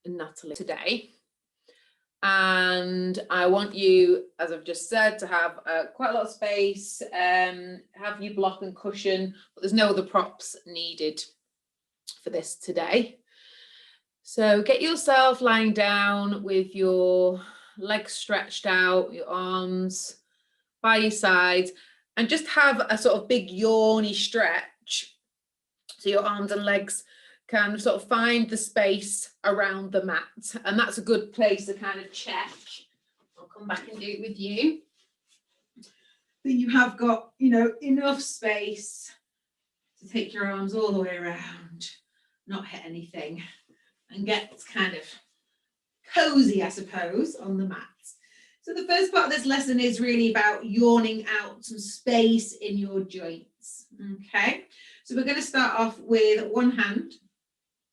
Natalie today. And I want you, as I've just said, to have quite a lot of space, have your block and cushion, but there's no other props needed for this today. So get yourself lying down with your legs stretched out, your arms by your sides, and just have a sort of big yawny stretch. So your arms and legs can sort of find the space around the mat. And that's a good place to kind of check. I'll come back and do it with you. That you have got, enough space to take your arms all the way around, not hit anything, and get kind of cozy, I suppose, on the mat. So the first part of this lesson is really about yawning out some space in your joints. Okay, so we're going to start off with one hand.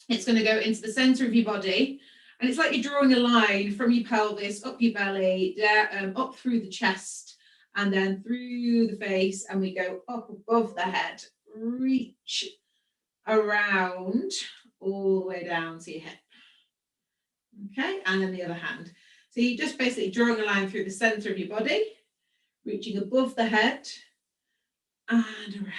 It's going to go into the center of your body, and it's like you're drawing a line from your pelvis, up your belly, up through the chest, and then through the face, and we go up above the head, reach around all the way down to your hip. Okay, and then the other hand. So you're just basically drawing a line through the center of your body, reaching above the head and around.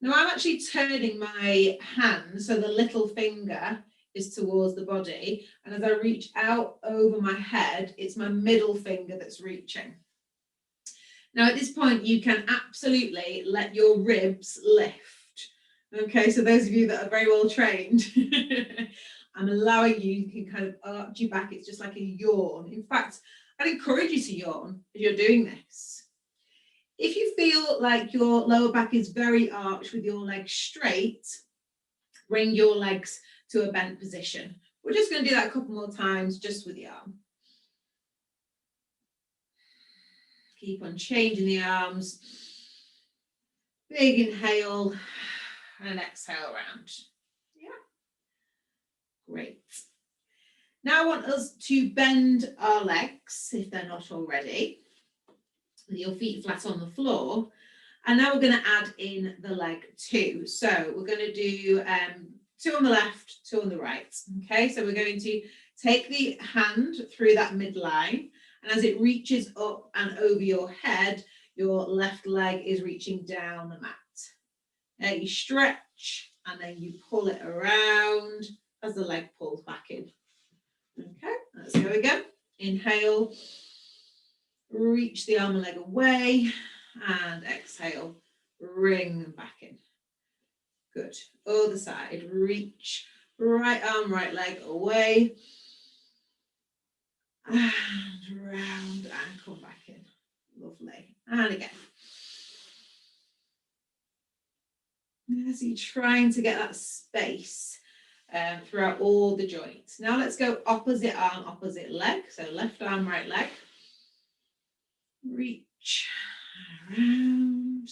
Now I'm actually turning my hand so the little finger is towards the body, and as I reach out over my head, it's my middle finger that's reaching. Now at this point you can absolutely let your ribs lift. Okay, so those of you that are very well trained, I'm allowing you can kind of arch your back. It's just like a yawn. In fact, I'd encourage you to yawn if you're doing this. If you feel like your lower back is very arched with your legs straight, bring your legs to a bent position. We're just going to do that a couple more times just with the arm. Keep on changing the arms. Big inhale and exhale around. Yeah. Great. Now I want us to bend our legs, if they're not already, with your feet flat on the floor. And now we're going to add in the leg two. So we're going to do 2 on the left, 2 on the right. Okay, so we're going to take the hand through that midline, and as it reaches up and over your head, your left leg is reaching down the mat. You stretch and then you pull it around as the leg pulls back in. Okay, let's go again. Inhale, reach the arm and leg away, and exhale, bring them back in. Good. Other side, reach, right arm, right leg away, and round, and come back in. Lovely. And again. So you're trying to get that space throughout all the joints. Now let's go opposite arm, opposite leg. So left arm, right leg. Reach around.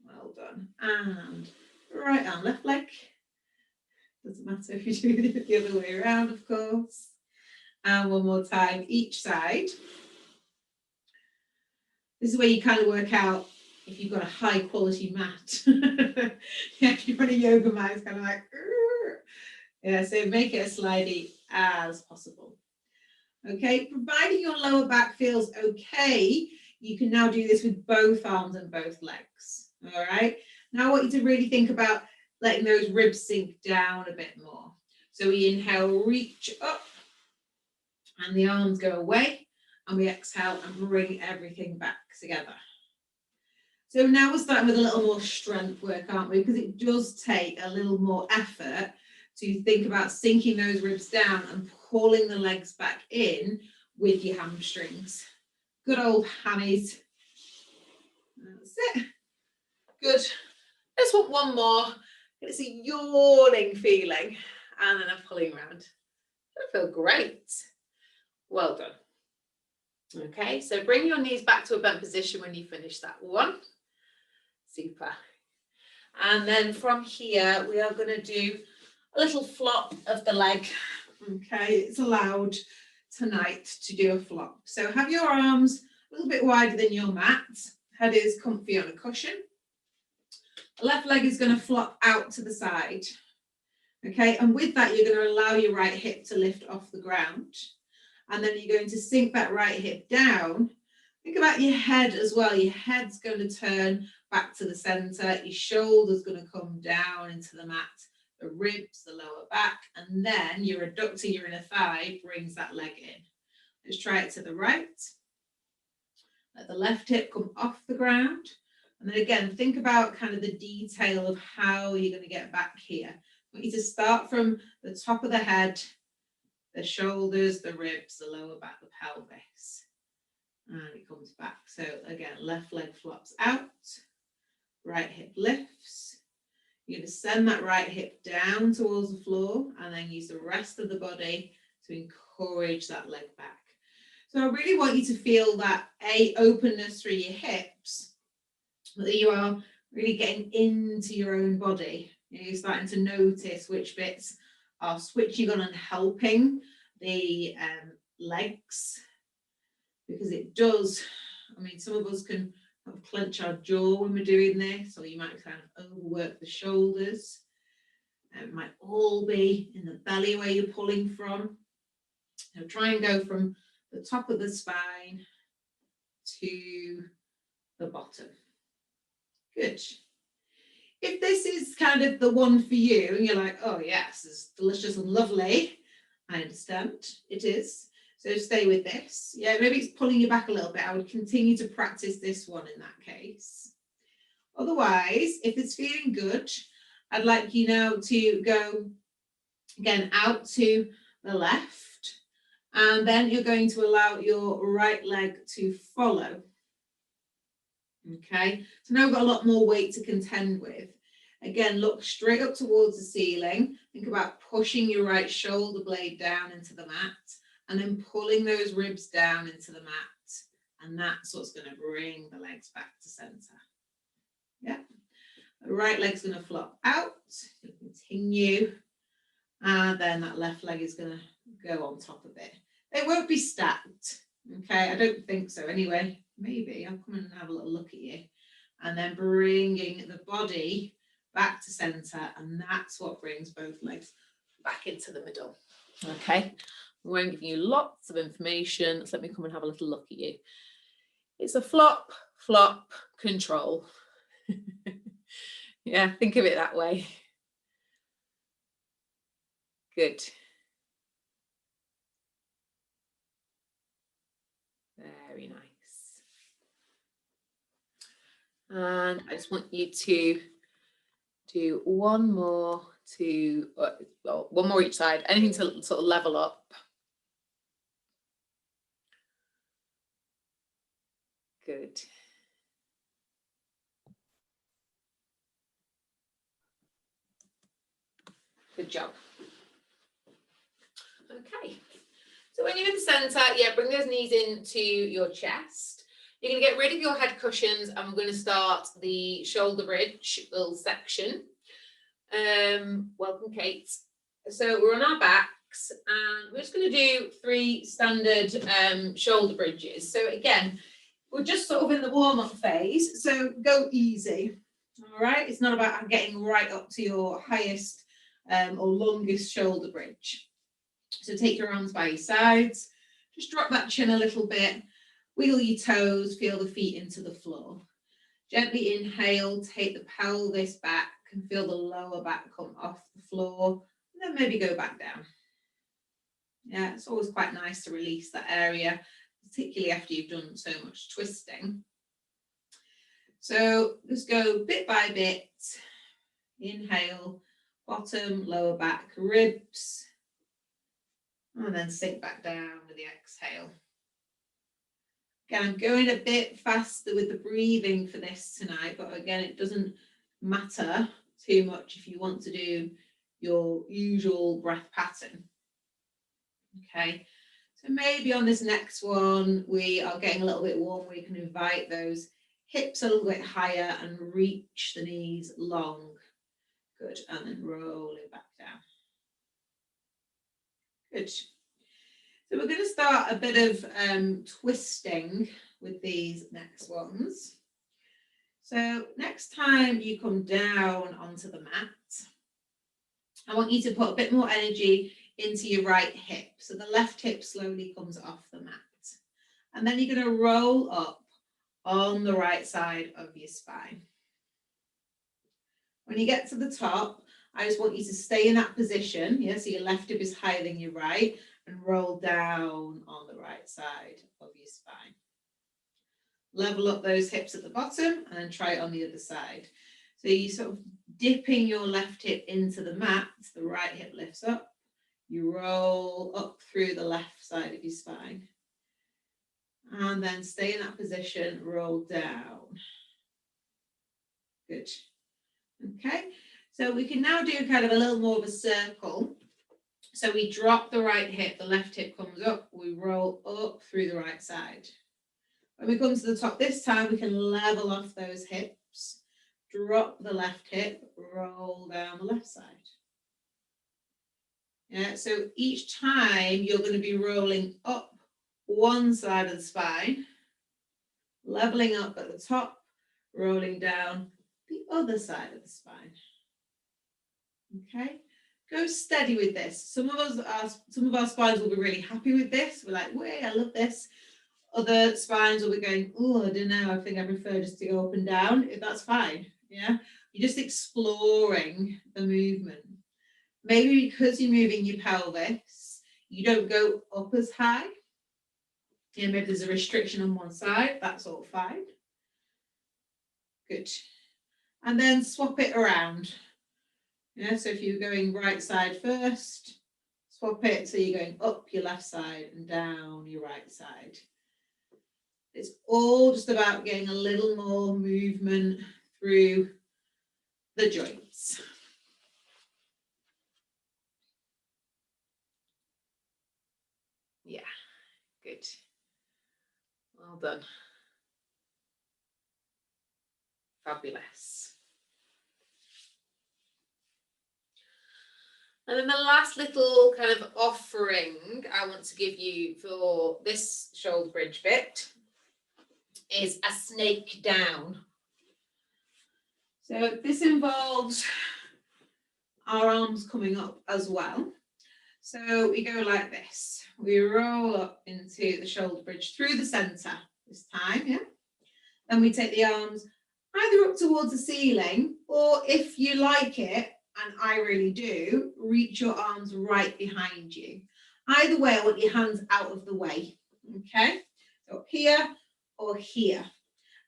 Well done. And right arm, left leg. Doesn't matter if you do it the other way around, of course. And one more time, each side. This is where you kind of work out if you've got a high quality mat. Yeah, if you're on a yoga mat, it's kind of like, yeah, so make it as slidey as possible. Okay, providing your lower back feels okay, you can now do this with both arms and both legs. All right, now I want you to really think about letting those ribs sink down a bit more. So we inhale, reach up, and the arms go away, and we exhale and bring everything back together. So now we're starting with a little more strength work, aren't we? Because it does take a little more effort to think about sinking those ribs down and pulling the legs back in with your hamstrings. Good old hammies. That's it. Good. Let's want one more. It's a yawning feeling, and then I'm pulling around. I feel great. Well done. Okay, so bring your knees back to a bent position when you finish that one. Super. And then from here, we are going to do a little flop of the leg. Okay, it's allowed tonight to do a flop. So have your arms a little bit wider than your mat. Head is comfy on a cushion. The left leg is going to flop out to the side. Okay, and with that, you're going to allow your right hip to lift off the ground. And then you're going to sink that right hip down. Think about your head as well. Your head's going to turn back to the center. Your shoulder's going to come down into the mat. The ribs, the lower back, and then your adductor, your inner thigh, brings that leg in. Let's try it to the right. Let the left hip come off the ground. And then again, think about kind of the detail of how you're going to get back here. I want you to start from the top of the head, the shoulders, the ribs, the lower back, the pelvis. And it comes back. So again, left leg flops out, right hip lifts. You're going to send that right hip down towards the floor and then use the rest of the body to encourage that leg back. So I really want you to feel that openness through your hips, that you are really getting into your own body. You're starting to notice which bits are switching on and helping the legs, because it does, I mean, some of us can clench our jaw when we're doing this, or you might kind of overwork the shoulders. It might all be in the belly where you're pulling from. So try and go from the top of the spine to the bottom. Good. If this is kind of the one for you, and you're like, oh yes, it's delicious and lovely, I understand, it is. So stay with this. Yeah, maybe it's pulling you back a little bit. I would continue to practice this one in that case. Otherwise, if it's feeling good, I'd like you now to go again out to the left, and then you're going to allow your right leg to follow. Okay, so now we've got a lot more weight to contend with. Again, look straight up towards the ceiling. Think about pushing your right shoulder blade down into the mat and then pulling those ribs down into the mat. And that's what's going to bring the legs back to center. Yeah. The right leg's going to flop out. Continue. And then that left leg is going to go on top of it. They won't be stacked. Okay, I don't think so anyway. Maybe I'll come and have a little look at you. And then bringing the body back to center, and that's what brings both legs back into the middle. Okay, I'm going to give you lots of information, so let me come and have a little look at you. It's a flop, flop, control. Yeah, think of it that way. Good. Very nice. And I just want you to do one more to, well, one more each side, anything to sort of level up. Good. Good job. Okay. So when you're in the center, yeah, bring those knees into your chest. You're going to get rid of your head cushions, and we're going to start the shoulder bridge little section. Welcome, Kate. So we're on our backs, and we're just going to do 3 standard shoulder bridges. So again, we're just sort of in the warm-up phase, so go easy. All right, it's not about getting right up to your highest or longest shoulder bridge. So take your arms by your sides, just drop that chin a little bit, wiggle your toes, feel the feet into the floor. Gently inhale, take the pelvis back and feel the lower back come off the floor, and then maybe go back down. Yeah, it's always quite nice to release that area, particularly after you've done so much twisting. So just go bit by bit. Inhale, bottom, lower back, ribs, and then sink back down with the exhale. Again, I'm going a bit faster with the breathing for this tonight, but again, it doesn't matter too much if you want to do your usual breath pattern. Okay, so maybe on this next one, we are getting a little bit warm. We can invite those hips a little bit higher and reach the knees long. Good, and then roll it back down. Good. So we're going to start a bit of twisting with these next ones. So next time you come down onto the mat, I want you to put a bit more energy into your right hip. So the left hip slowly comes off the mat. And then you're going to roll up on the right side of your spine. When you get to the top, I just want you to stay in that position. Yeah, so your left hip is higher than your right, and roll down on the right side of your spine. Level up those hips at the bottom and then try it on the other side. So you sort of dipping your left hip into the mat, the right hip lifts up. You roll up through the left side of your spine. And then stay in that position, roll down. Good. Okay, so we can now do kind of a little more of a circle. So we drop the right hip, the left hip comes up, we roll up through the right side. When we come to the top this time, we can level off those hips, drop the left hip, roll down the left side. Yeah, so each time you're going to be rolling up one side of the spine, leveling up at the top, rolling down the other side of the spine. Okay, go steady with this. Some of our spines will be really happy with this. We're like, wait, I love this. Other spines will be going, oh, I don't know, I think I prefer just to go up and down. That's fine. Yeah, you're just exploring the movement. Maybe because you're moving your pelvis, you don't go up as high. Yeah, maybe there's a restriction on one side. That's all fine. Good. And then swap it around. Yeah, so if you're going right side first, swap it so you're going up your left side and down your right side. It's all just about getting a little more movement through the joints. Yeah, good. Well done. Fabulous. And then the last little kind of offering I want to give you for this shoulder bridge bit is a snake down. So this involves our arms coming up as well. So we go like this. We roll up into the shoulder bridge through the center this time, yeah? Then we take the arms either up towards the ceiling, or if you like it, and I really do, reach your arms right behind you. Either way, I want your hands out of the way, okay? So up here or here.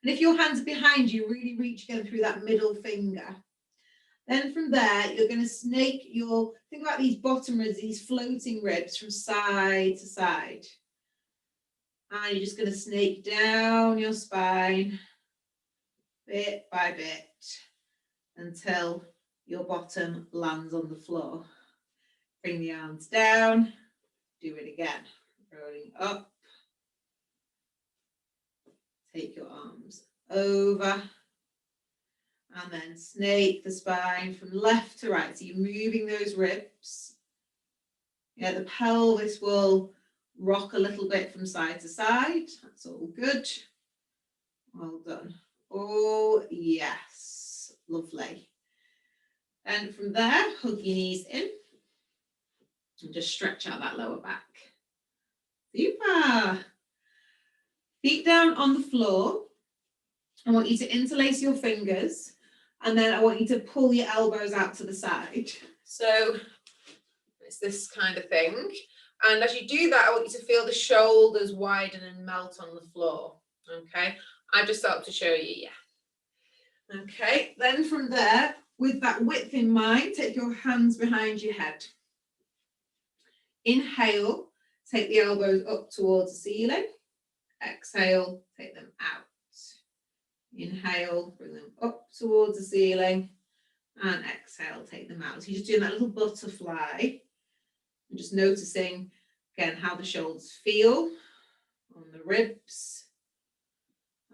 And if your hands are behind you, really reach again through that middle finger. Then from there, you're going to snake your, think about these bottom ribs, these floating ribs from side to side. And you're just going to snake down your spine bit by bit until your bottom lands on the floor. Bring the arms down, do it again, rolling up. Take your arms over and then snake the spine from left to right. So you're moving those ribs. Yeah, the pelvis will rock a little bit from side to side. That's all good. Well done. Oh, yes. Lovely. And from there, hug your knees in and just stretch out that lower back. Super. Feet down on the floor. I want you to interlace your fingers, and then I want you to pull your elbows out to the side. So it's this kind of thing. And as you do that, I want you to feel the shoulders widen and melt on the floor. Okay, I just started to show you, yeah. Okay, then from there, with that width in mind, take your hands behind your head. Inhale, take the elbows up towards the ceiling. Exhale, take them out. Inhale, bring them up towards the ceiling. And exhale, take them out. So you're just doing that little butterfly. And just noticing, again, how the shoulders feel on the ribs.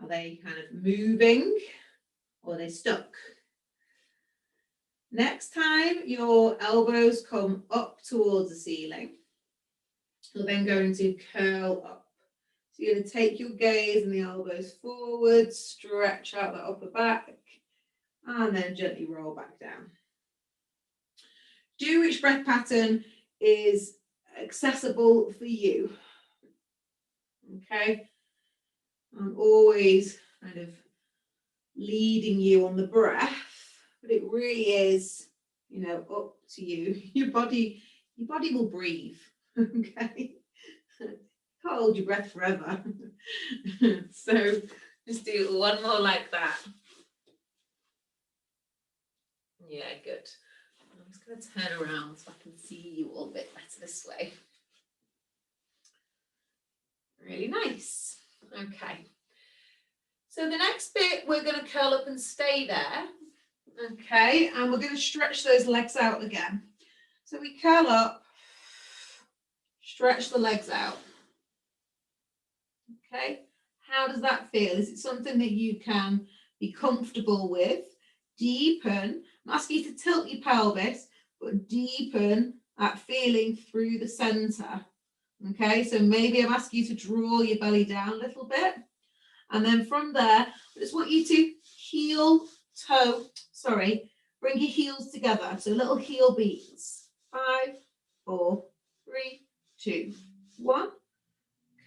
Are they kind of moving or are they stuck? Next time your elbows come up towards the ceiling, you're then going to curl up. So you're going to take your gaze and the elbows forward, stretch out the upper back, and then gently roll back down. Do which breath pattern is accessible for you. Okay, I'm always kind of leading you on the breath, but it really is, you know, up to you. Your body will breathe. Okay, can't hold your breath forever. So just do one more like that. Yeah, good. I'm just going to turn around so I can see you all a bit better this way. Really nice. Okay. So the next bit, we're going to curl up and stay there. Okay, and we're going to stretch those legs out again. So we curl up, stretch the legs out. Okay, how does that feel? Is it something that you can be comfortable with? Deepen. I'm asking you to tilt your pelvis, but deepen that feeling through the center. Okay, so maybe I'm asking you to draw your belly down a little bit. And then from there, I just want you to bring your heels together. So little heel beats. 5, 4, 3, 2, 1.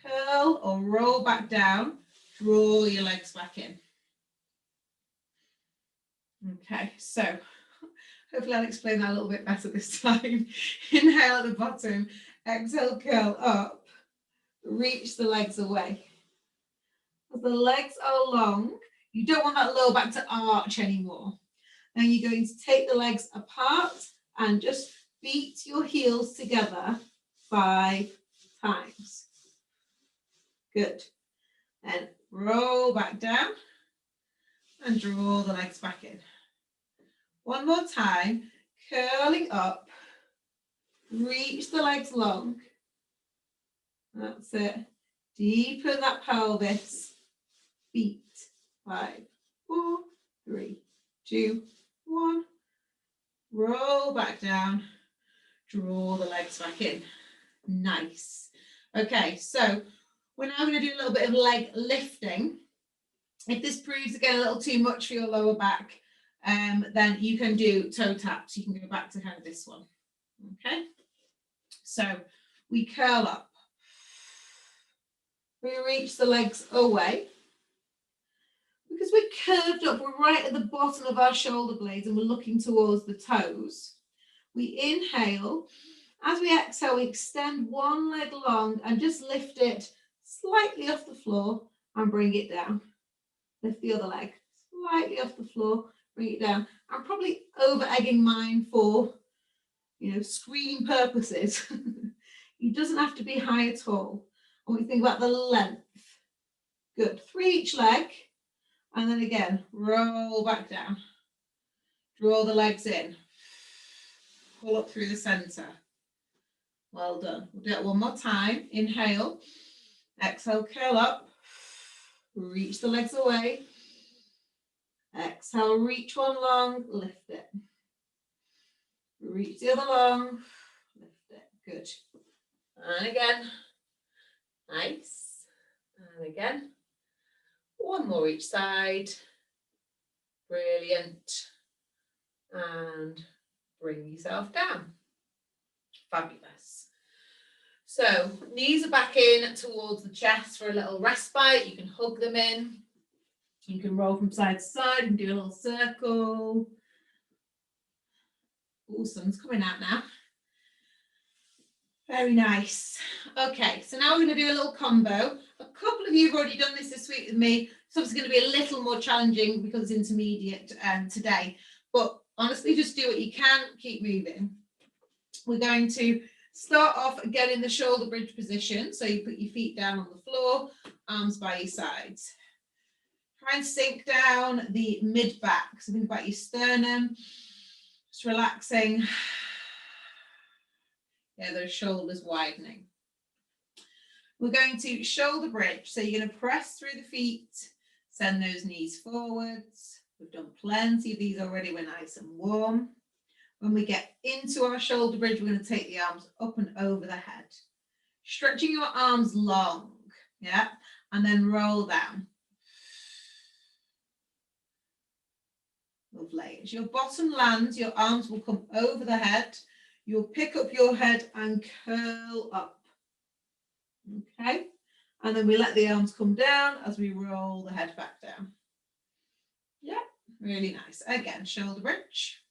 Curl or roll back down. Draw your legs back in. Okay, so hopefully I'll explain that a little bit better this time. Inhale at the bottom. Exhale, curl up. Reach the legs away. As the legs are long, you don't want that lower back to arch anymore. Now you're going to take the legs apart and just beat your heels together 5 times. Good. Then roll back down and draw the legs back in. One more time, curling up, reach the legs long. That's it. Deepen that pelvis. Beat. 5, 4, 3, 2, 1. Roll back down. Draw the legs back in. Nice. Okay, so we're now going to do a little bit of leg lifting. If this proves again a little too much for your lower back, then you can do toe taps. You can go back to kind of this one. Okay, so we curl up. We reach the legs away. Because we're curved up, we're right at the bottom of our shoulder blades and we're looking towards the toes. We inhale. As we exhale, we extend one leg long and just lift it slightly off the floor and bring it down. Lift the other leg slightly off the floor, bring it down. I'm probably over-egging mine for, screen purposes. It doesn't have to be high at all. And we think about the length. Good. 3 each leg. And then again, roll back down. Draw the legs in. Pull up through the center. Well done. We'll do it one more time. Inhale. Exhale, curl up. Reach the legs away. Exhale, reach one long, lift it. Reach the other long, lift it. Good. And again. Nice. And again. One more each side. Brilliant. And bring yourself down. Fabulous. So knees are back in towards the chest for a little respite. You can hug them in. You can roll from side to side and do a little circle. Oh, sun's coming out now. Very nice. Okay, so now we're going to do a little combo. A couple of you have already done this week with me. So it's going to be a little more challenging because it's intermediate today. But honestly, just do what you can. Keep moving. We're going to start off again in the shoulder bridge position. So you put your feet down on the floor, arms by your sides. Try and sink down the mid back. So think about your sternum. Just relaxing. Yeah, those shoulders widening. We're going to shoulder bridge. So you're going to press through the feet, send those knees forwards. We've done plenty of these already. We're nice and warm. When we get into our shoulder bridge, we're going to take the arms up and over the head. Stretching your arms long, yeah, and then roll down. Lovely. As your bottom lands, your arms will come over the head you'll pick up your head and curl up. Okay, and then we let the arms come down as we roll the head back down. Yeah, really nice. Again, shoulder bridge.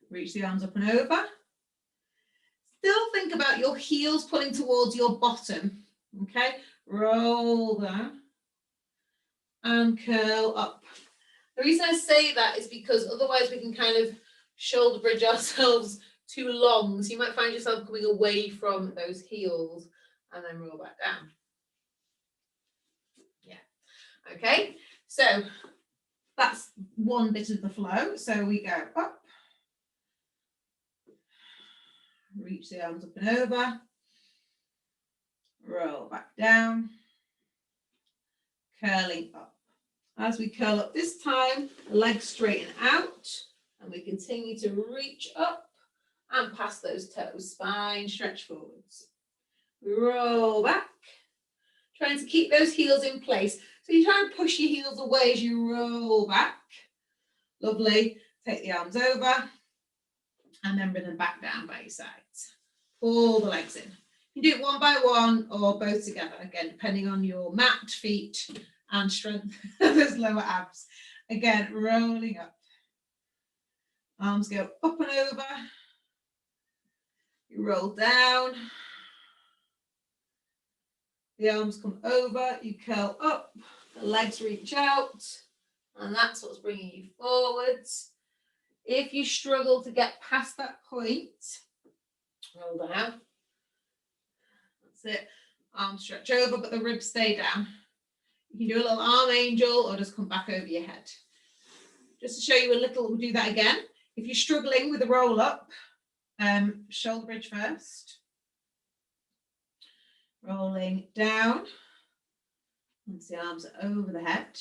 Reach the arms up and over. Still think about your heels pulling towards your bottom. Okay, roll down and curl up. The reason I say that is because otherwise we can kind of shoulder bridge ourselves too long. So you might find yourself coming away from those heels and then roll back down. Yeah. Okay. So that's one bit of the flow. So we go up, reach the arms up and over, roll back down, curling up. As we curl up this time, the legs straighten out and we continue to reach up and past those toes, spine stretch forwards. We roll back, trying to keep those heels in place. So you try and push your heels away as you roll back. Lovely. Take the arms over and then bring them back down by your sides. Pull the legs in. You can do it one by one or both together, again, depending on your mat, feet, and strength of those lower abs. Again, rolling up. Arms go up and over. You roll down. The arms come over, you curl up, the legs reach out, and that's what's bringing you forwards. If you struggle to get past that point, roll down. That's it. Arms stretch over, but the ribs stay down. You can do a little arm angel or just come back over your head. Just to show you a little, we'll do that again. If you're struggling with a roll up, shoulder bridge first. Rolling down. Once the arms are over the head.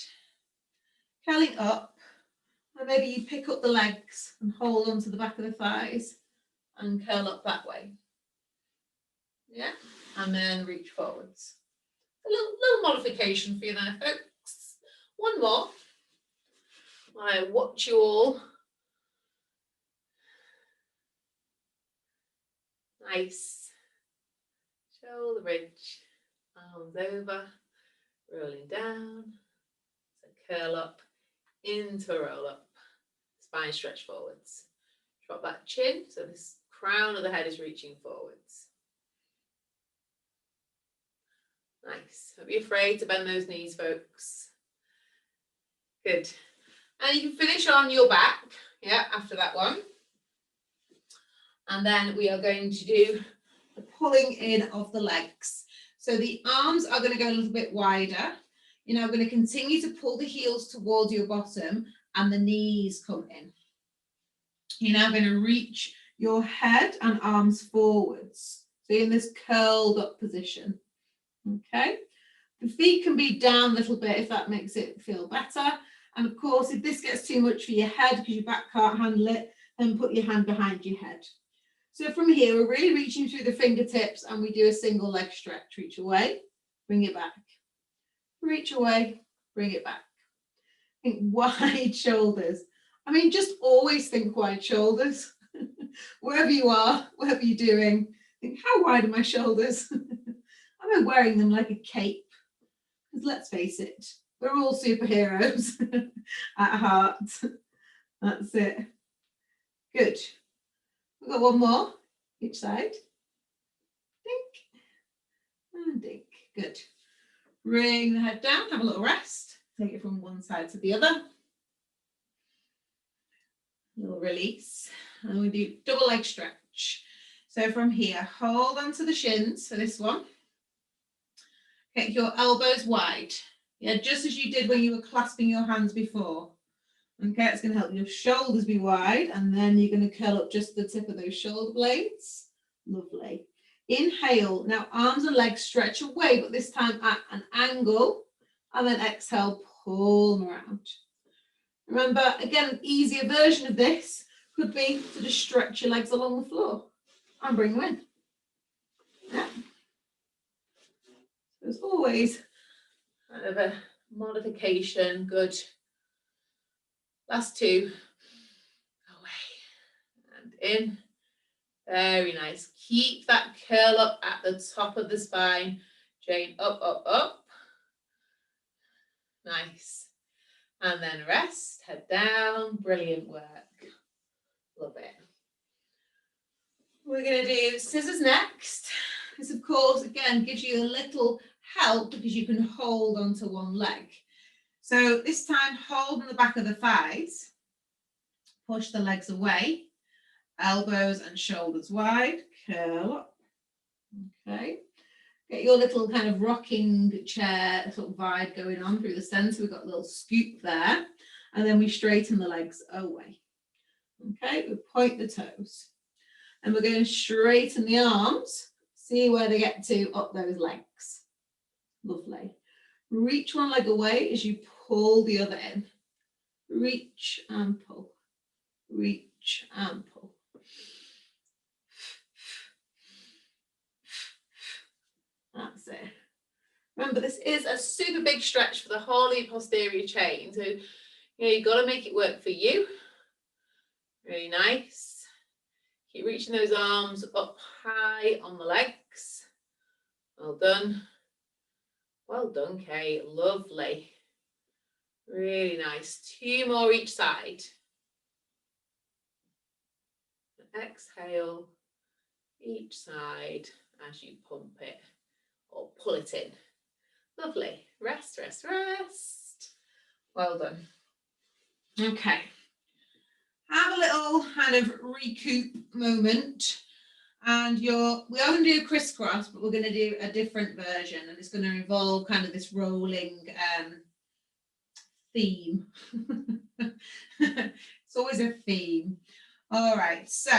Curling up. And maybe you pick up the legs and hold onto the back of the thighs and curl up that way. Yeah. And then reach forwards. A little modification for you there, folks. One more. I watch you all. Nice. Shoulder bridge. Arms over. Rolling down. So curl up into a roll up. Spine stretch forwards. Drop that chin so this crown of the head is reaching forwards. Nice. Don't be afraid to bend those knees, folks. Good. And you can finish on your back, yeah, after that one. And then we are going to do the pulling in of the legs. So the arms are going to go a little bit wider. You're now going to continue to pull the heels towards your bottom and the knees come in. You're now going to reach your head and arms forwards. So you're in this curled up position. Okay. The feet can be down a little bit if that makes it feel better. And of course, if this gets too much for your head because your back can't handle it, then put your hand behind your head. So from here, we're really reaching through the fingertips and we do a single leg stretch. Reach away, bring it back. Reach away, bring it back. Think wide shoulders. I mean, just always think wide shoulders. Wherever you are, whatever you're doing, think, how wide are my shoulders? Am I wearing them like a cape? Because let's face it, we're all superheroes at heart. That's it. Good. We've got one more, each side. Dink. And dink. Good. Bring the head down, have a little rest. Take it from one side to the other. Little release. And we do double leg stretch. So from here, hold onto the shins for this one. Get your elbows wide. Yeah, just as you did when you were clasping your hands before. Okay, it's going to help your shoulders be wide, and then you're going to curl up just the tip of those shoulder blades. Lovely. Inhale. Now arms and legs stretch away, but this time at an angle. And then exhale, pull them around. Remember, again, an easier version of this could be to just stretch your legs along the floor and bring them in. Yeah. There's always kind of a modification. Good. Last two. Away and in. Very nice. Keep that curl up at the top of the spine. Chain up, up, up. Nice. And then rest, head down. Brilliant work. Love it. We're going to do scissors next. This, of course, again, gives you a little help because you can hold onto one leg. So this time, hold on the back of the thighs. Push the legs away. Elbows and shoulders wide. Curl up. Okay. Get your little kind of rocking chair sort of vibe going on through the centre. We've got a little scoop there. And then we straighten the legs away. Okay, we point the toes. And we're going to straighten the arms. See where they get to up those legs. Lovely. Reach one leg away as you pull the other in. Reach and pull. Reach and pull. That's it. Remember, this is a super big stretch for the whole of your posterior chain. So, you've got to make it work for you. Really nice. Keep reaching those arms up high on the legs. Well done. Well done, Kate. Lovely. Really nice. 2 more each side. Exhale each side as you pump it or pull it in. Lovely. Rest, rest, rest. Well done. Okay. Have a little kind of recoup moment. And we are going to do crisscross, but we're going to do a different version. And it's going to involve kind of this rolling theme. It's always a theme. All right, so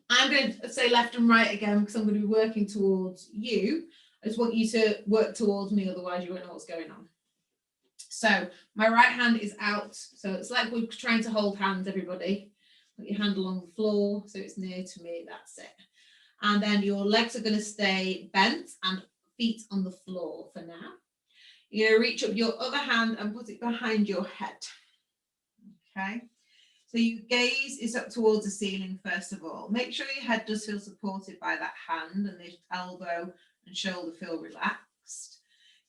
I'm going to say left and right again because I'm going to be working towards you. I just want you to work towards me, otherwise you won't know what's going on. So my right hand is out. So it's like we're trying to hold hands, everybody. Put your hand along the floor so it's near to me, that's it. And then your legs are going to stay bent and feet on the floor for now. You're going to reach up your other hand and put it behind your head. Okay. So your gaze is up towards the ceiling first of all. Make sure your head does feel supported by that hand and the elbow and shoulder feel relaxed.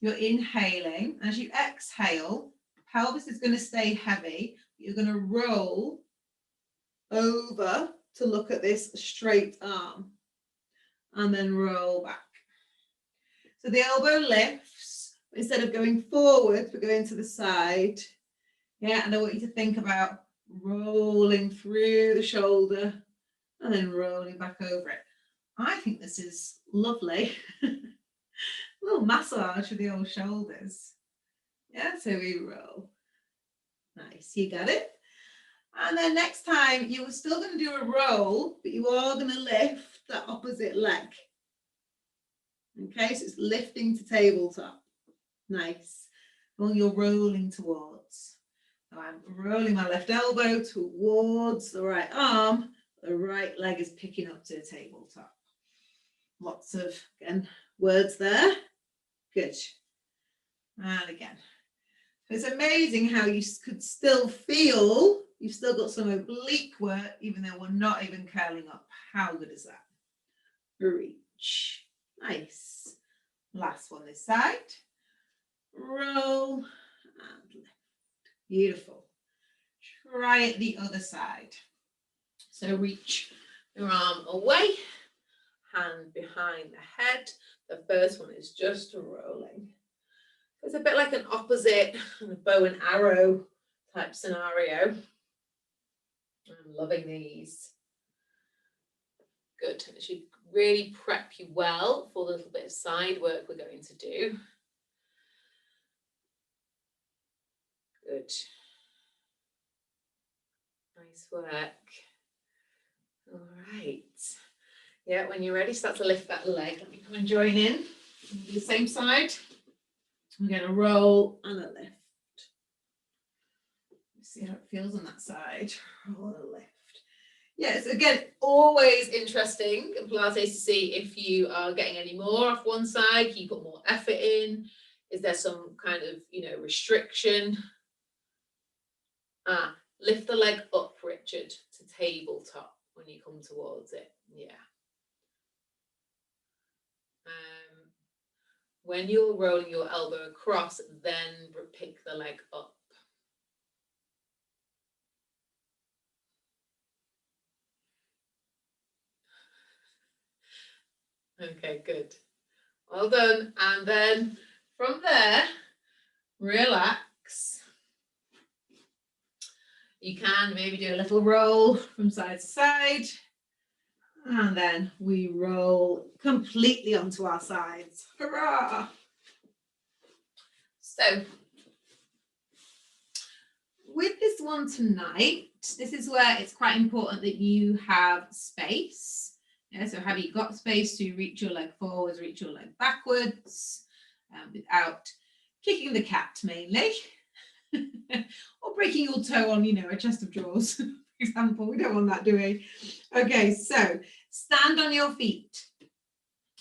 You're inhaling. As you exhale, pelvis is going to stay heavy. You're going to roll over to look at this straight arm and then roll back. So the elbow lifts. Instead of going forward, we're going to the side. Yeah, and I want you to think about rolling through the shoulder and then rolling back over it. I think this is lovely. A little massage for the old shoulders. Yeah, so we roll. Nice, you got it. And then next time, you are still going to do a roll, but you are going to lift that opposite leg. Okay, so it's lifting to tabletop. Nice. Well, you're rolling towards. So I'm rolling my left elbow towards the right arm. The right leg is picking up to the tabletop. Lots of, again, words there. Good. And again. So it's amazing how you could still feel you've still got some oblique work, even though we're not even curling up. How good is that? Reach. Nice. Last one this side. Roll and lift. Beautiful. Try it the other side. So reach your arm away, hand behind the head. The first one is just rolling. It's a bit like an opposite kind of bow and arrow type scenario. I'm loving these. Good. It should really prep you well for the little bit of side work we're going to do. Good. Nice work. All right. Yeah, when you're ready, start to lift that leg. Let me come and join in. Do the same side. We're going to roll and a lift. See how it feels on that side. Roll and lift. Yes, again, always interesting in Pilates to see if you are getting any more off one side. Can you put more effort in? Is there some kind of, restriction? Lift the leg up, Richard, to tabletop when you come towards it. Yeah. When you're rolling your elbow across, then pick the leg up. Okay, good. Well done. And then from there, relax. You can maybe do a little roll from side to side. And then we roll completely onto our sides. Hurrah! So, with this one tonight, this is where it's quite important that you have space. Yeah, so have you got space to reach your leg forwards, reach your leg backwards, without kicking the cat mainly, or breaking your toe on, a chest of drawers, for example. We don't want that, do we? Okay, so stand on your feet.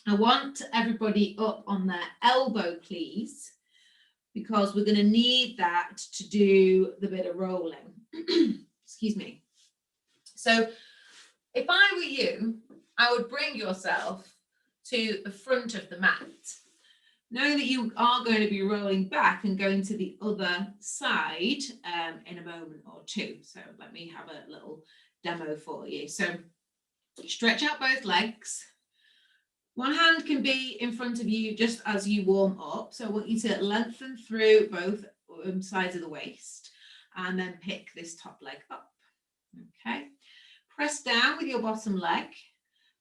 I want everybody up on their elbow, please, because we're going to need that to do the bit of rolling. Excuse me. So if I were you, I would bring yourself to the front of the mat, knowing that you are going to be rolling back and going to the other side in a moment or two. So let me have a little demo for you. So stretch out both legs. One hand can be in front of you just as you warm up. So I want you to lengthen through both sides of the waist and then pick this top leg up. Okay. Press down with your bottom leg,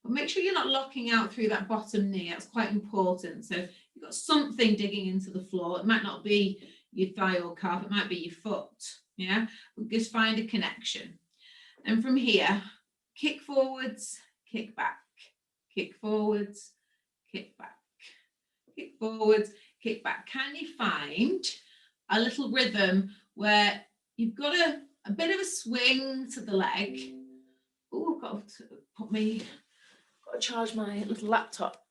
but make sure you're not locking out through that bottom knee. That's quite important. So you've got something digging into the floor. It might not be your thigh or calf. It might be your foot. Yeah. But just find a connection. And from here, kick forwards, kick back. Kick forwards, kick back, kick forwards, kick back. Can you find a little rhythm where you've got a bit of a swing to the leg? Oh, I've got to charge my little laptop.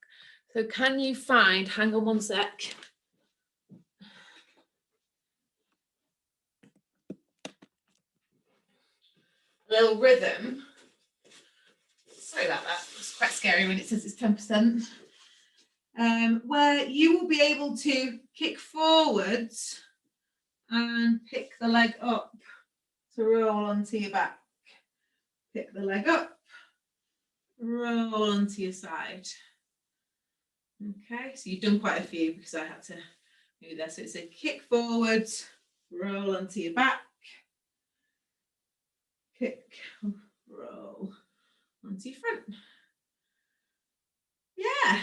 So can you find, hang on one sec. A little rhythm. Sorry about that. It's quite scary when it says it's 10%. Where you will be able to kick forwards and pick the leg up to roll onto your back. Pick the leg up, roll onto your side. Okay, so you've done quite a few because I had to move there. So it's a kick forwards, roll onto your back, kick, roll onto your front. Yeah.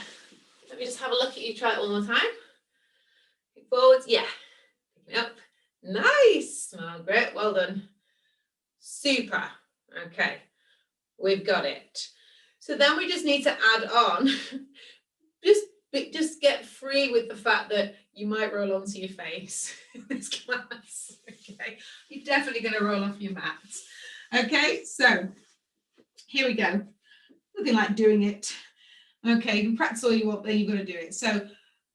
Let me just have a look at you. Try it one more time. Kick forwards. Yeah. Pick it up. Nice, Margaret. Well done. Super. Okay. We've got it. So then we just need to add on. Just get free with the fact that you might roll onto your face in this class. Okay. You're definitely going to roll off your mat. Okay. So here we go. Nothing like doing it. Okay, you can practice all you want, then you've got to do it. So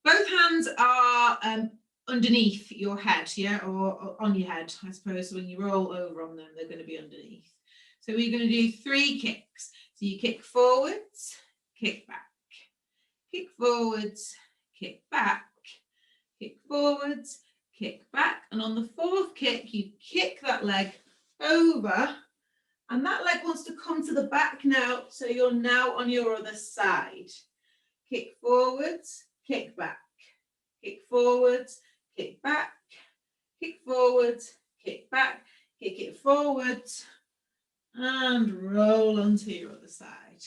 both hands are underneath your head, yeah, or on your head, I suppose. So when you roll over on them, they're going to be underneath. So we're going to do 3 kicks. So you kick forwards, kick back, kick forwards, kick back, kick forwards, kick back. And on the 4th kick, you kick that leg over. And that leg wants to come to the back now, so you're now on your other side. Kick forwards, kick back. Kick forwards, kick back. Kick forwards, kick back. Kick it forwards. And roll onto your other side.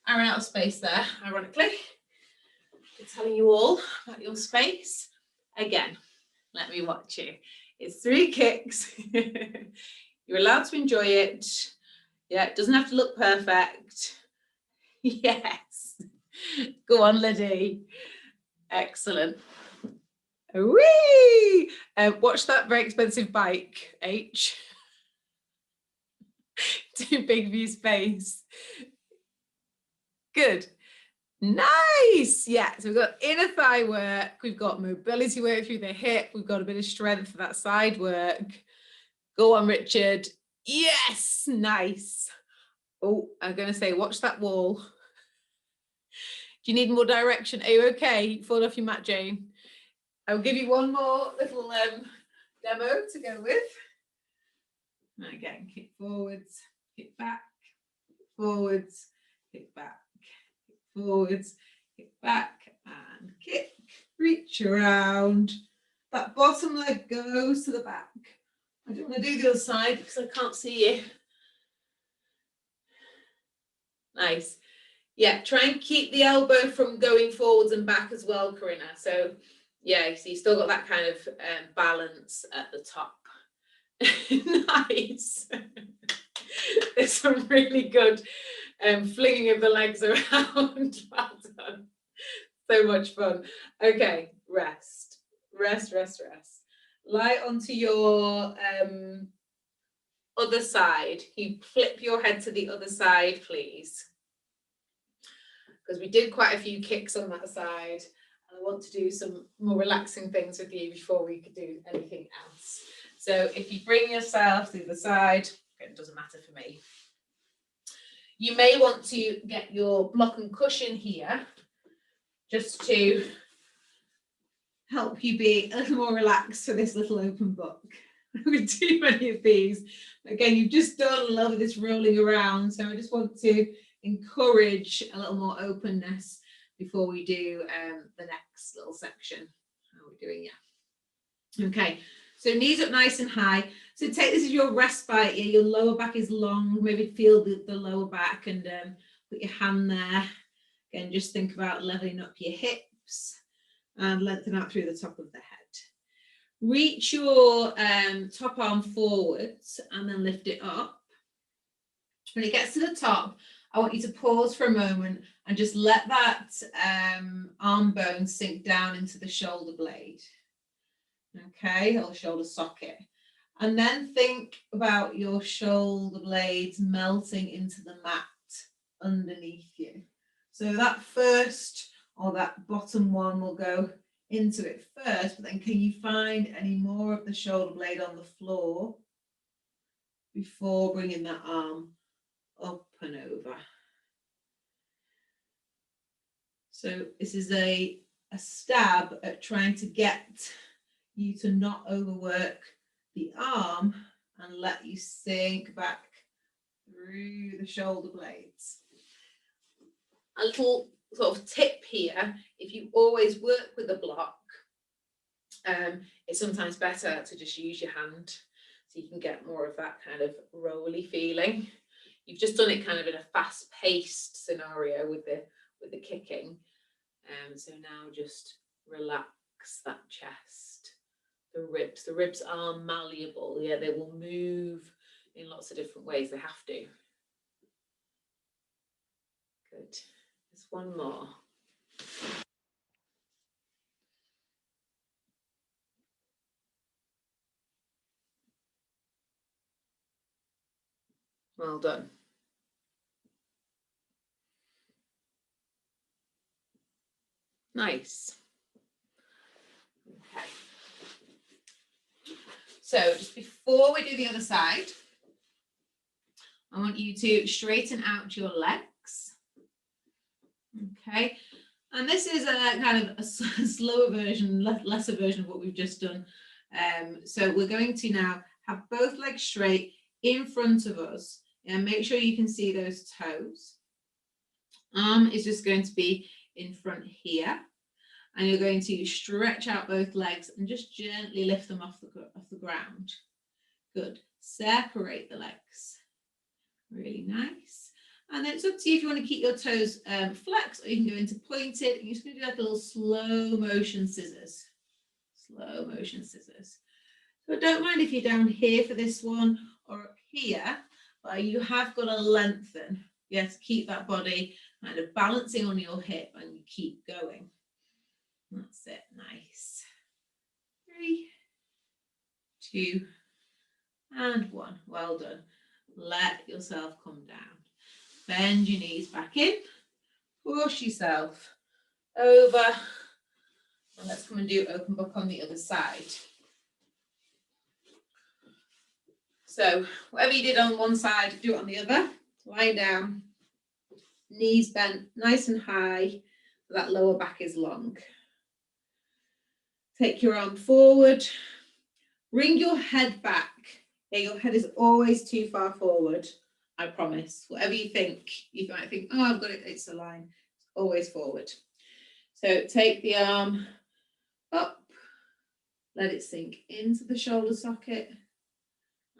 I ran out of space there, ironically. I'm telling you all about your space. Again, let me watch you. It's 3 kicks. You're allowed to enjoy it. Yeah, it doesn't have to look perfect. Yes. Go on, Liddy. Excellent. Whee! Watch that very expensive bike, H. Too big for your space. Good. Nice. Yeah, so we've got inner thigh work. We've got mobility work through the hip. We've got a bit of strength for that side work. Go on, Richard. Yes, nice. Oh, I'm going to say, watch that wall. Do you need more direction? Are you okay? You fall off your mat, Jane? I'll give you one more little demo to go with. And again, kick forwards, kick back, forwards, kick back, kick forwards, kick back, and kick. Reach around. That bottom leg goes to the back. I don't want to do the other side because I can't see you. Nice. Yeah, try and keep the elbow from going forwards and back as well, Corinna. So yeah, so you still got that kind of balance at the top. Nice. There's some really good flinging of the legs around. Well done. So much fun. Okay, rest. Rest, rest, rest. Lie onto your other side. You flip your head to the other side, please. Because we did quite a few kicks on that side. And I want to do some more relaxing things with you before we could do anything else. So if you bring yourself to the side, it doesn't matter for me. You may want to get your block and cushion here just to help you be a little more relaxed for this little open book. With too many of these. Again, you've just done a lot of this rolling around, so I just want to encourage a little more openness before we do the next little section. How are we doing? Yeah. Okay, so knees up nice and high. So take this as your respite. Yeah, your lower back is long. Maybe feel the lower back and put your hand there. Again, just think about leveling up your hips and lengthen out through the top of the head. Reach your top arm forwards and then lift it up. When it gets to the top, I want you to pause for a moment and just let that arm bone sink down into the shoulder blade. Okay, or shoulder socket. And then think about your shoulder blades melting into the mat underneath you. So that first or that bottom one will go into it first, but then can you find any more of the shoulder blade on the floor before bringing that arm up and over? So this is a stab at trying to get you to not overwork the arm and let you sink back through the shoulder blades. A little sort of tip here, if you always work with a block, it's sometimes better to just use your hand so you can get more of that kind of rolly feeling. You've just done it kind of in a fast-paced scenario with the kicking. So now just relax that chest, the ribs. The ribs are malleable. Yeah, they will move in lots of different ways. They have to. Good. Just one more. Well done. Nice. Okay. So just before we do the other side, I want you to straighten out your legs. Okay. And this is a kind of a slower version, lesser version of what we've just done. So we're going to now have both legs straight in front of us and make sure you can see those toes. Arm is just going to be in front here. And you're going to stretch out both legs and just gently lift them off the ground. Good. Separate the legs. Really nice. And then it's up to you if you want to keep your toes flexed, or you can go into pointed. And you're just going to do like a little slow motion scissors. Slow motion scissors. So don't mind if you're down here for this one or up here, but you have got to lengthen. Yes, keep that body kind of balancing on your hip and you keep going. That's it. Nice. 3, 2, and 1. Well done. Let yourself come down. Bend your knees back in. Push yourself over. And let's come and do open book on the other side. So whatever you did on one side, do it on the other. Lie down, knees bent nice and high, so that lower back is long. Take your arm forward, bring your head back. Yeah, your head is always too far forward, I promise. Whatever you think, you might think, oh, I've got it, it's a line. It's always forward. So take the arm up, let it sink into the shoulder socket,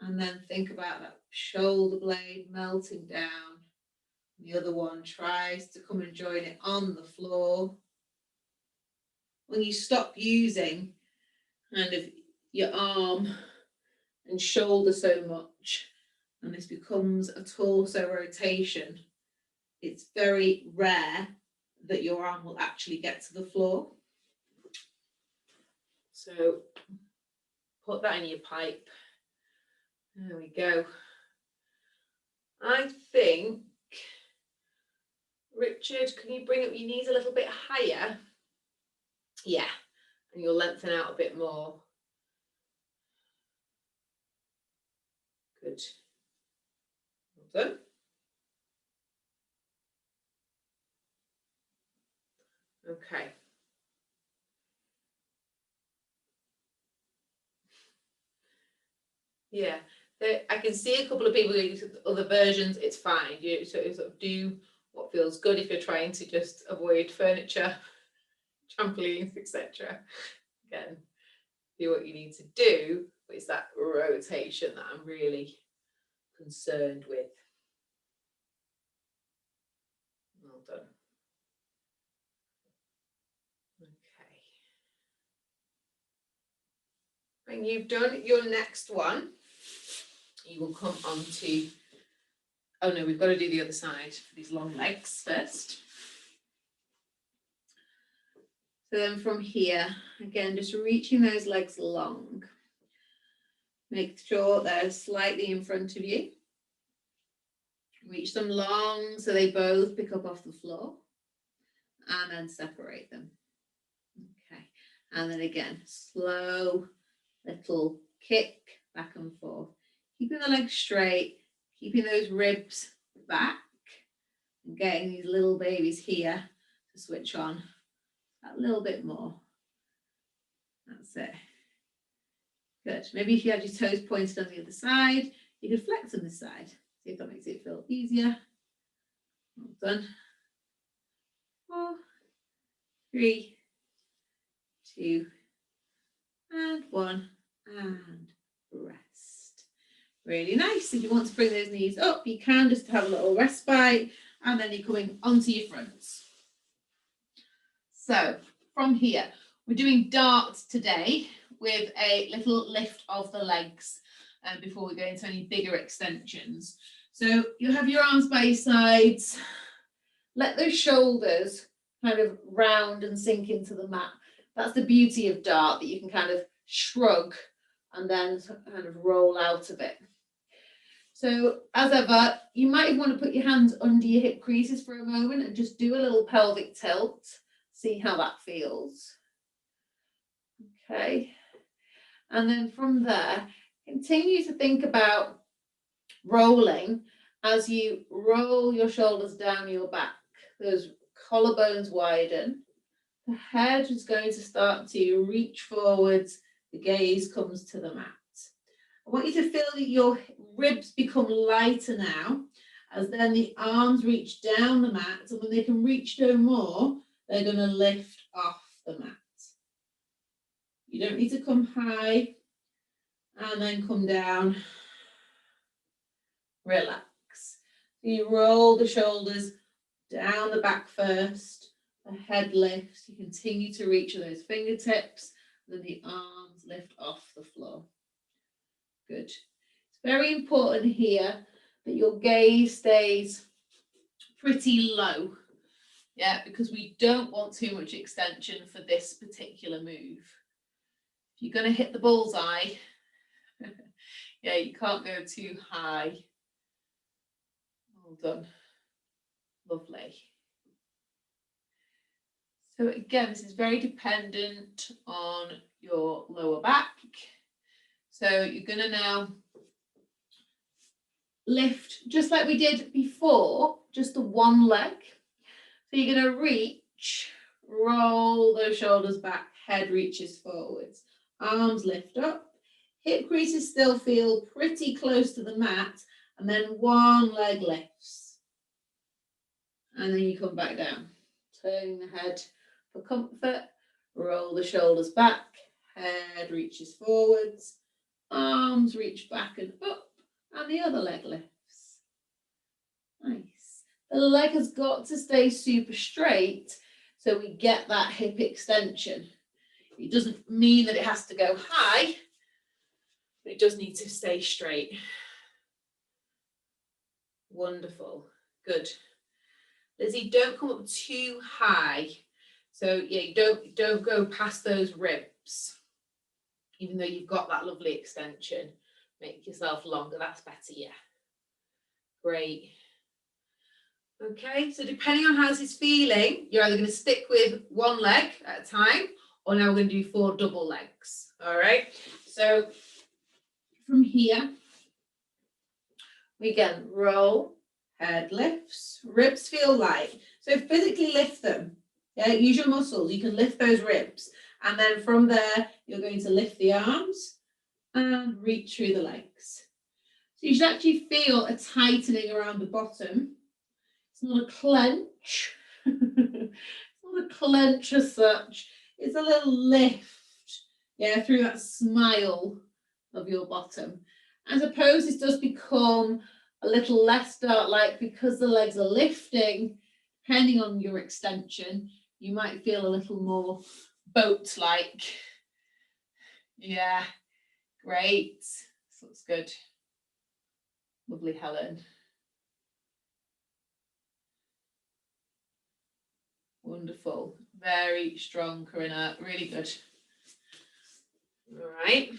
and then think about that shoulder blade melting down. The other one tries to come and join it on the floor. When you stop using kind of your arm and shoulder so much, and this becomes a torso rotation, it's very rare that your arm will actually get to the floor. So put that in your pipe. There we go. I think, Richard, can you bring up your knees a little bit higher? Yeah, and you'll lengthen out a bit more. Good. Well done. Okay. Yeah, I can see a couple of people who use other versions. It's fine. You sort of do what feels good if you're trying to just avoid furniture, trampolines, etc. Again, do what you need to do, but it's that rotation that I'm really concerned with. Well done. Okay. When you've done your next one, you will come on to, oh no, we've got to do the other side for these long legs first. So then from here, again, just reaching those legs long. Make sure they're slightly in front of you. Reach them long so they both pick up off the floor, and then separate them. Okay, and then again, slow little kick back and forth. Keeping the legs straight, keeping those ribs back, and getting these little babies here to switch on a little bit more. That's it. Good. Maybe if you had your toes pointed on the other side, you could flex on this side. See if that makes it feel easier. Well done. 4, 3, 2, and 1, and rest. Really nice. If you want to bring those knees up, you can just have a little respite, and then you're coming onto your fronts. So from here, we're doing darts today with a little lift of the legs before we go into any bigger extensions. So you'll have your arms by your sides. Let those shoulders kind of round and sink into the mat. That's the beauty of dart, that you can kind of shrug and then kind of roll out of it. So as ever, you might want to put your hands under your hip creases for a moment and just do a little pelvic tilt. See how that feels. Okay. And then from there, continue to think about rolling as you roll your shoulders down your back. Those collarbones widen. The head is going to start to reach forwards. The gaze comes to the mat. I want you to feel that your ribs become lighter now, as then the arms reach down the mat, and when they can reach no more, they're going to lift off the mat. You don't need to come high and then come down. Relax. You roll the shoulders down the back first. The head lifts. You continue to reach with those fingertips. Then the arms lift off the floor. Good. It's very important here that your gaze stays pretty low. Yeah, because we don't want too much extension for this particular move. If you're going to hit the bullseye, yeah, you can't go too high. Well done. Lovely. So again, this is very dependent on your lower back. So you're going to now lift just like we did before, just the one leg. So you're going to reach, roll those shoulders back, head reaches forwards, arms lift up, hip creases still feel pretty close to the mat, and then one leg lifts. And then you come back down, turning the head for comfort, roll the shoulders back, head reaches forwards, arms reach back and up, and the other leg lifts. Nice. The leg has got to stay super straight so we get that hip extension. It doesn't mean that it has to go high, but it does need to stay straight. Wonderful. Good. Lizzie, don't come up too high. So yeah, don't go past those ribs. Even though you've got that lovely extension, make yourself longer. That's better, yeah. Great. Okay, so depending on how this is feeling, you're either going to stick with one leg at a time, or now we're going to do 4 double legs. All right, so from here, we again roll, head lifts, ribs feel light. So physically lift them. Yeah, use your muscles. You can lift those ribs. And then from there, you're going to lift the arms and reach through the legs. So you should actually feel a tightening around the bottom. It's not a clench. It's not a clench as such. It's a little lift, yeah, through that smile of your bottom. I suppose this does become a little less dart-like because the legs are lifting. Depending on your extension, you might feel a little more boat-like. Yeah, great. This looks good. Lovely, Helen. Wonderful. Very strong, Corinna. Really good. All right.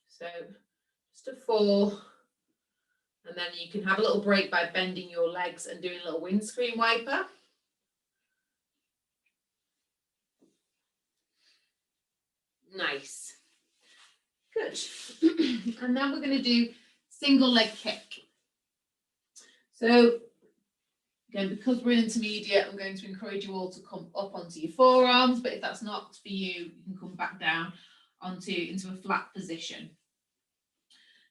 So just a 4. And then you can have a little break by bending your legs and doing a little windscreen wiper. Nice. Good. And then we're going to do single leg kick. So again, because we're intermediate, I'm going to encourage you all to come up onto your forearms, but if that's not for you, you can come back down into a flat position.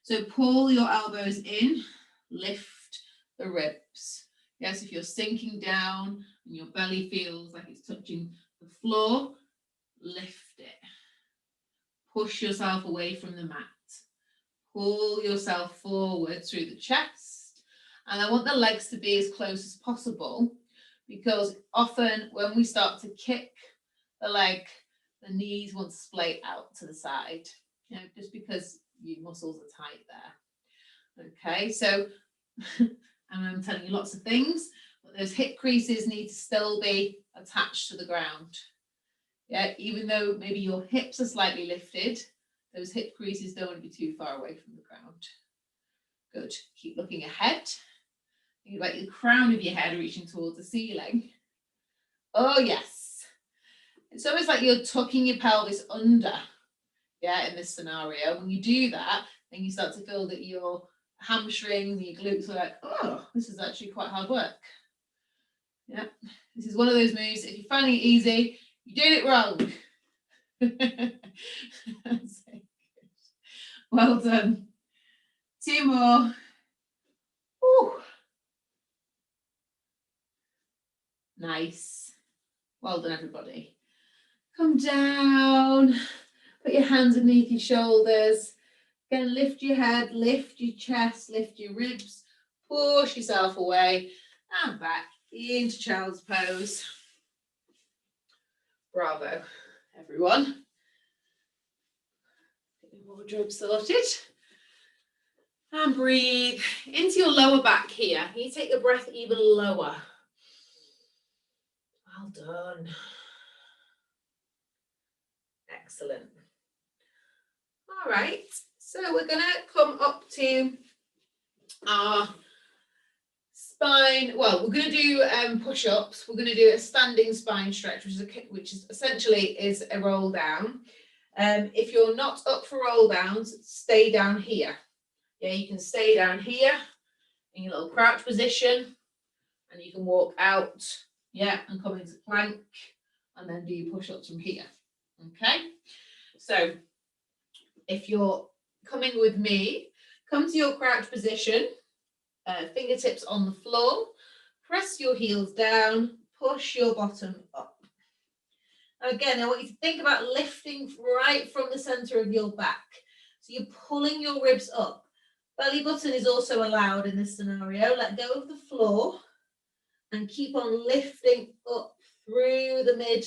So pull your elbows in, lift the ribs. Yes, if you're sinking down and your belly feels like it's touching the floor, lift it. Push yourself away from the mat. Pull yourself forward through the chest. And I want the legs to be as close as possible, because often when we start to kick the leg, the knees want to splay out to the side, you know, just because your muscles are tight there. Okay, so I'm telling you lots of things, but those hip creases need to still be attached to the ground. Yeah, even though maybe your hips are slightly lifted, those hip creases don't want to be too far away from the ground. Good. Keep looking ahead. Think about the crown of your head reaching towards the ceiling. Oh, yes. It's almost like you're tucking your pelvis under, yeah, in this scenario. When you do that, then you start to feel that your hamstrings and your glutes are like, oh, this is actually quite hard work. Yeah, this is one of those moves. If you're finding it easy, you're doing it wrong. Well done. 2 more. Woo. Nice. Well done, everybody. Come down. Put your hands underneath your shoulders. Again, lift your head, lift your chest, lift your ribs. Push yourself away and back into child's pose. Bravo, everyone. Get your wardrobe sorted. And breathe into your lower back here. You take the breath even lower. Well done. Excellent. All right, so we're going to come up to our spine. Well, we're going to do push-ups. We're going to do a standing spine stretch, which is essentially a roll down. If you're not up for roll downs, stay down here. Yeah, you can stay down here in your little crouch position, and you can walk out, yeah, and come into plank, and then do your push-ups from here. Okay, so if you're coming with me, come to your crouch position, fingertips on the floor, press your heels down, push your bottom up. Again, I want you to think about lifting right from the center of your back. So you're pulling your ribs up. Belly button is also allowed in this scenario. Let go of the floor and keep on lifting up through the mid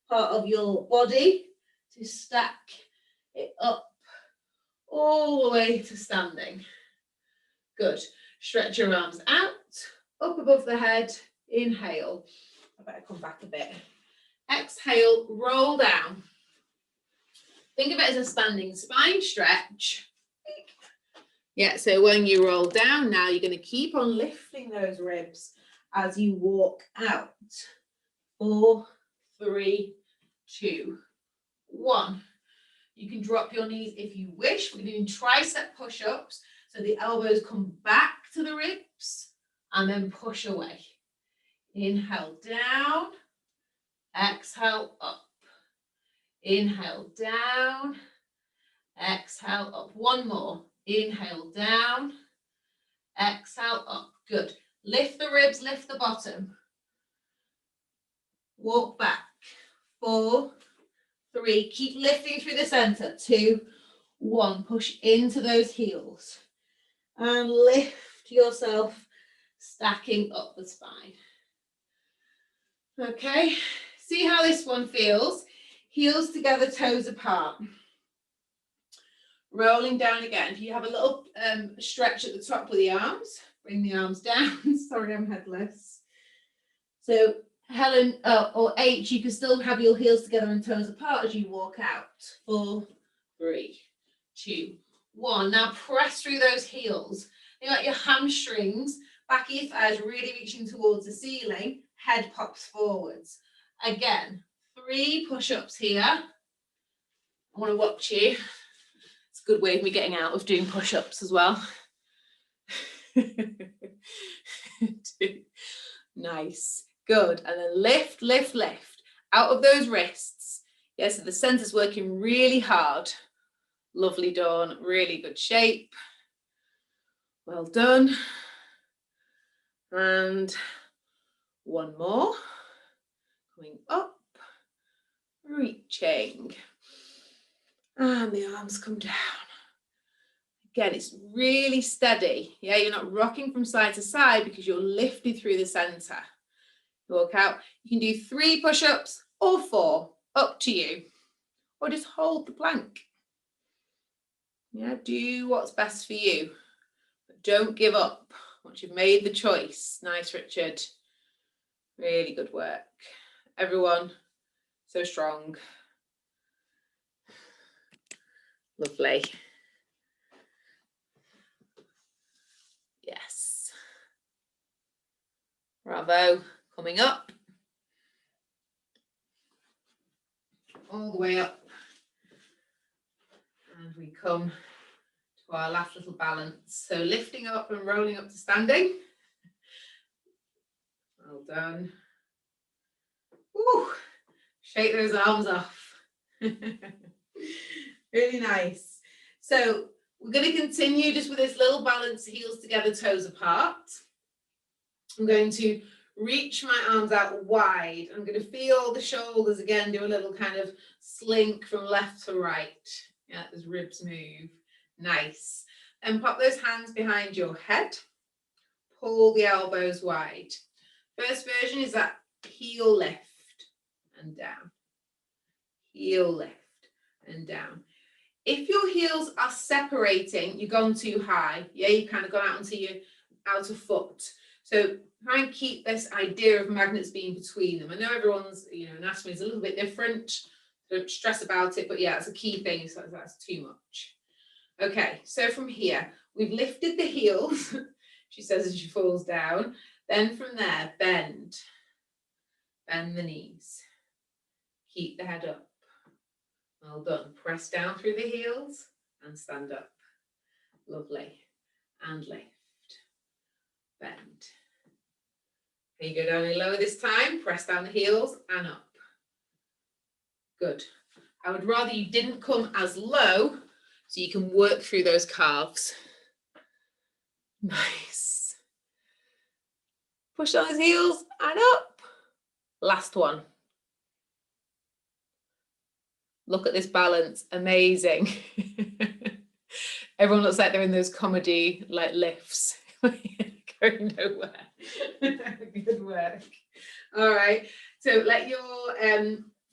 part of your body to stack it up all the way to standing. Good. Stretch your arms out, up above the head. Inhale. I better come back a bit. Exhale, roll down. Think of it as a standing spine stretch. Yeah, so when you roll down now, you're going to keep on lifting those ribs as you walk out. 4, 3, 2, 1. You can drop your knees if you wish. We're doing tricep push-ups. So the elbows come back to the ribs and then push away. Inhale down, exhale up. Inhale down, exhale up. One more. Inhale down, exhale up. Good. Lift the ribs, lift the bottom. Walk back. 4, 3. Keep lifting through the center. 2, 1. Push into those heels. And lift yourself, stacking up the spine. Okay. See how this one feels. Heels together, toes apart. Rolling down again. If you have a little stretch at the top with the arms, bring the arms down. Sorry, I'm headless. So Helen or H, you can still have your heels together and toes apart as you walk out. 4, 3, 2, 1. Now press through those heels. You got your hamstrings, back of your thighs really reaching towards the ceiling. Head pops forwards. Again, 3 push-ups here. I want to watch you. It's a good way of me getting out of doing push-ups as well. 2. Nice. Good. And then lift, lift, lift. Out of those wrists. Yes, so the center's working really hard. Lovely, Dawn. Really good shape. Well done. And one more. Coming up. Reaching. And the arms come down. Again, it's really steady. Yeah, you're not rocking from side to side because you're lifted through the center. Walk out. You can do 3 push-ups or 4, up to you. Or just hold the plank. Yeah, do what's best for you. But don't give up once you've made the choice. Nice, Richard. Really good work. Everyone, so strong. Lovely. Yes. Bravo. Coming up. All the way up. And we come to our last little balance. So lifting up and rolling up to standing. Well done. Woo. Shake those arms off. Really nice. So we're going to continue just with this little balance, heels together, toes apart. I'm going to reach my arms out wide. I'm going to feel the shoulders again, do a little kind of slink from left to right. Yeah, those ribs move. Nice. And pop those hands behind your head. Pull the elbows wide. First version is that heel lift and down. Heel lift and down. If your heels are separating, you've gone too high. Yeah, you've kind of gone out onto your outer foot. So try and keep this idea of magnets being between them. I know everyone's, anatomy is a little bit different. Don't stress about it, but yeah, it's a key thing, so that's too much. Okay, so from here, we've lifted the heels, she says as she falls down. Then from there, bend the knees. Keep the head up. Well done. Press down through the heels and stand up. Lovely. and lift, bend. Can you go down any lower this time? Press down the heels and up. Good. I would rather you didn't come as low so you can work through those calves. Nice. Push on his heels and up. Last one. Look at this balance. Amazing. Everyone looks like they're in those comedy like lifts. Going nowhere. Good work. All right. So let your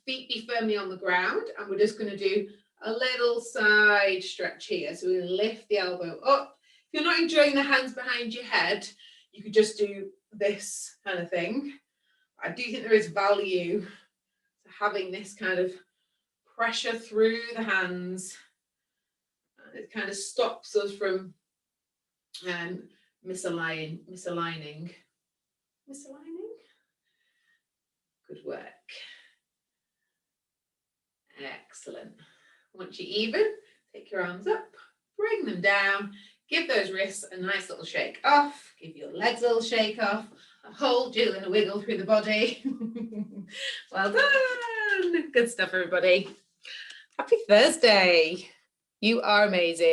feet be firmly on the ground, and we're just going to do a little side stretch here. So we're going to lift the elbow up. If you're not enjoying the hands behind your head, you could just do this kind of thing. I do think there is value to having this kind of pressure through the hands. It kind of stops us from misaligning. Good work. Excellent. Once you're even, take your arms up, bring them down, give those wrists a nice little shake off, give your legs a little shake off, a whole jiggle and a wiggle through the body. Well done. Good stuff, everybody. Happy Thursday. You are amazing.